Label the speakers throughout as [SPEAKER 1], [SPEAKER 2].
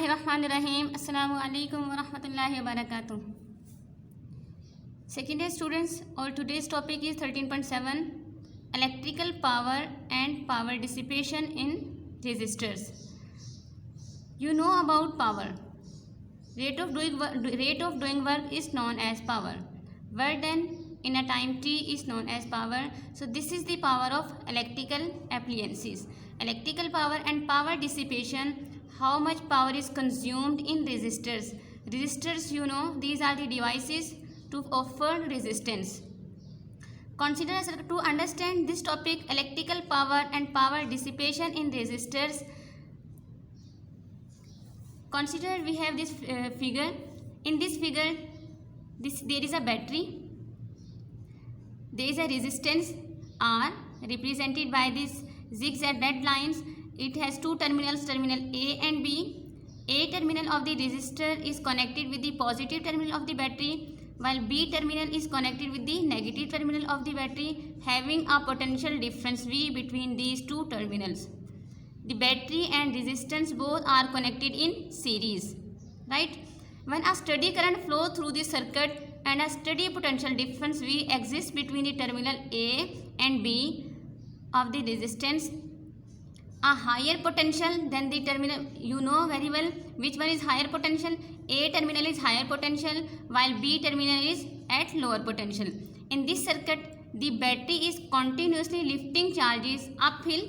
[SPEAKER 1] बिस्मिल्लाहिर्रहमानिर्रहीम। अस्सलामु अलैकुम वरहमतुल्लाहि वबरकातुह। Second day students, our today's topic is 13.7 electrical power and power dissipation in resistors. You know about power. Rate of doing work is known as power. Work done in a time t is known as power. So this is the power of electrical appliances. Electrical power and power dissipation. How much power is consumed in resistors? Resistors, you know, these are the devices to offer resistance. Consider to understand this topic, electrical power and power dissipation in resistors. Consider we have this figure. In this figure, there is a battery. There is a resistance R represented by these zigzag red lines. It has two terminals, terminal A and B. A terminal of the resistor is connected with the positive terminal of the battery, while B terminal is connected with the negative terminal of the battery, having a potential difference V between these two terminals. The battery and resistance both are connected in series, right? When a steady current flows through the circuit and a steady potential difference V exists between the terminal A and B of the resistance, a higher potential than the terminal, you know very well which one is higher potential. A terminal is higher potential while B terminal is at lower potential. In this circuit, the battery is continuously lifting charges uphill.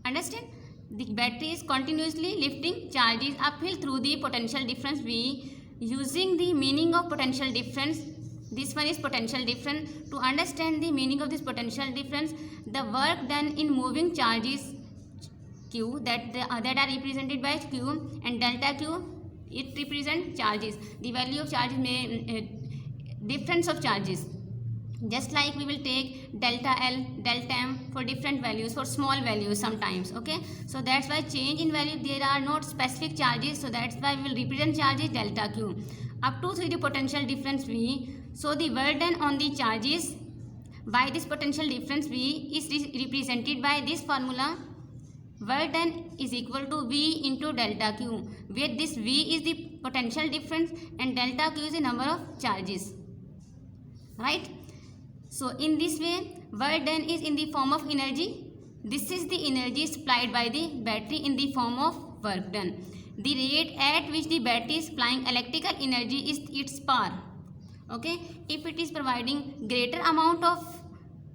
[SPEAKER 1] Understand? The battery is continuously lifting charges uphill through the potential difference V. Using the meaning of potential difference, this one is potential difference. To understand the meaning of this potential difference, the work done in moving charges Q that are represented by Q, and delta Q, it represents charges. The value of charges difference of charges. Just like we will take delta L, delta M for different values, for small values sometimes, okay. So that's why change in value, there are not specific charges, so that's why we will represent charges delta Q up to 3 the potential difference V. So the work done on the charges by this potential difference V is represented by this formula. Work done is equal to V into delta Q, where this V is the potential difference and delta Q is the number of charges, right? So in this way, work done is in the form of energy. This is the energy supplied by the battery in the form of work done. The rate at which the battery is supplying electrical energy is its power. Okay, if it is providing greater amount of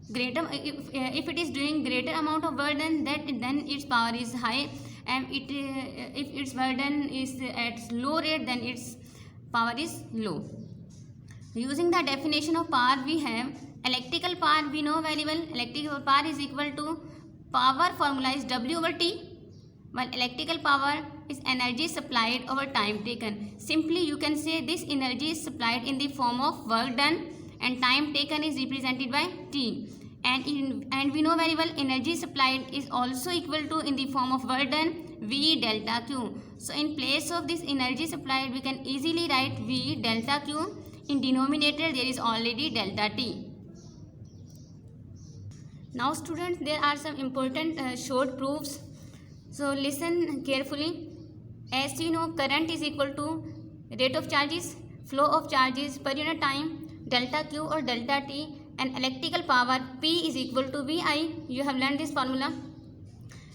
[SPEAKER 1] if it is doing greater amount of work done, then its power is high, and if its work done is at low rate, then its power is low. Using the definition of power, we have electrical power. We know very well electrical power is equal to power formula is W over T, while electrical power is energy supplied over time taken. Simply you can say this energy is supplied in the form of work done and time taken is represented by T. And we know very well energy supplied is also equal to in the form of work done V delta Q. So in place of this energy supplied, we can easily write V delta Q. In denominator there is already delta T. Now students, there are some important short proofs. So listen carefully. As you know, current is equal to rate of charges, flow of charges per unit time, delta Q or delta T, and electrical power P is equal to VI. You have learned this formula.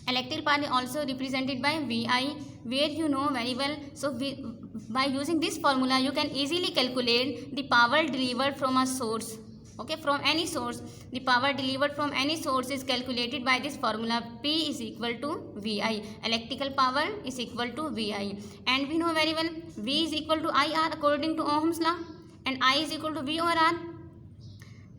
[SPEAKER 1] Electrical power is also represented by VI, where you know very well. So by using this formula, you can easily calculate the power delivered from a source. Okay, from any source, the power delivered from any source is calculated by this formula. P is equal to VI. Electrical power is equal to VI. And we know very well V is equal to IR according to Ohm's law, and I is equal to V over R.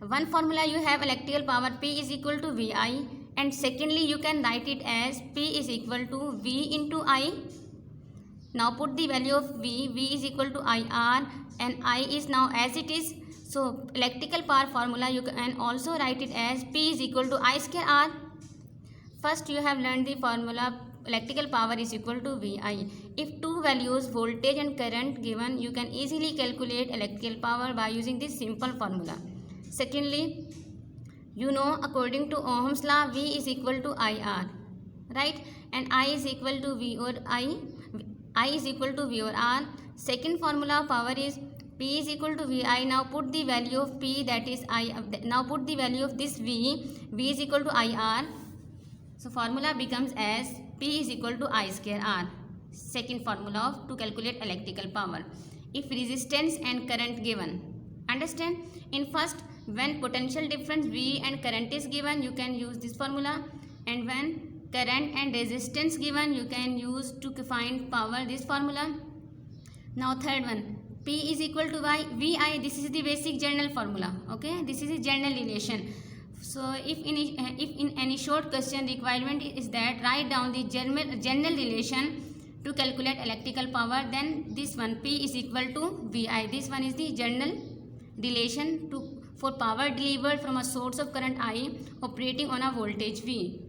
[SPEAKER 1] One formula you have electrical power P is equal to VI, and secondly you can write it as P is equal to V into I. Now put the value of V is equal to IR, and I is now as it is. So electrical power formula you can also write it as P is equal to I square R. First you have learned the formula electrical power is equal to VI. If two values voltage and current given, you can easily calculate electrical power by using this simple formula. Secondly, you know according to Ohm's law V is equal to IR, right? And I is equal to V over I. I is equal to V over R. Second formula of power is P is equal to VI. Now put the value of P, that is I. Now put the value of this V. V is equal to IR. So formula becomes as P is equal to I square R. Second formula of to calculate electrical power. If resistance and current given. Understand? In first, when potential difference V and current is given, you can use this formula. And when current and resistance given, you can use to find power this formula. Now third one, P is equal to VI. This is the basic general formula. Okay, this is a general relation. So if in any short question requirement is that write down the general relation to calculate electrical power, then this one P is equal to VI. This one is the general relation for power delivered from a source of current I operating on a voltage V.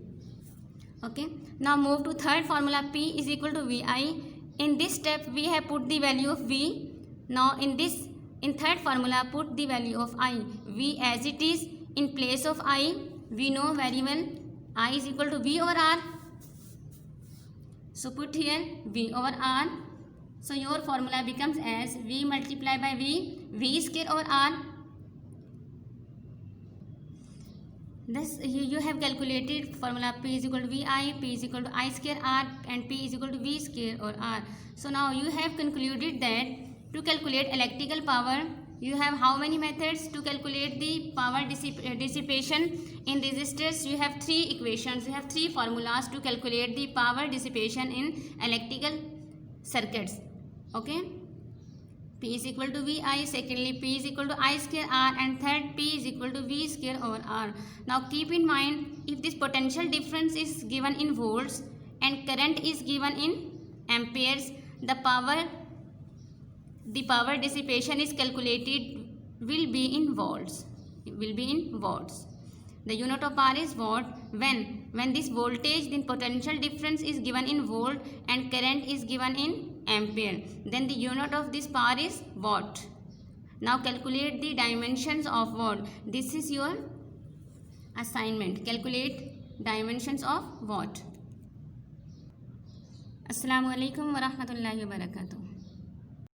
[SPEAKER 1] Okay, now move to third formula, P is equal to VI. In this step we have put the value of V. Now in third formula put the value of I. V as it is in place of I. We know very well I is equal to V over R. So put here V over R. So your formula becomes as V multiplied by V square over R. Thus you have calculated formula P is equal to VI, P is equal to I square R, and P is equal to V square over R. So now you have concluded that to calculate electrical power, you have how many methods to calculate the power dissipation in resistors? You have three equations, you have three formulas to calculate the power dissipation in electrical circuits. Okay, P is equal to VI, secondly P is equal to I square R, and third P is equal to V square over R. Now keep in mind, if this potential difference is given in volts and current is given in amperes, the power dissipation is calculated will be in volts. It will be in watts. The unit of power is watt. When this voltage, then potential difference is given in volt and current is given in ampere, then the unit of this power is watt. Now calculate the dimensions of watt. This is your assignment. Calculate dimensions of watt. Assalamu alaikum wa rahmatullahi wa barakatuh.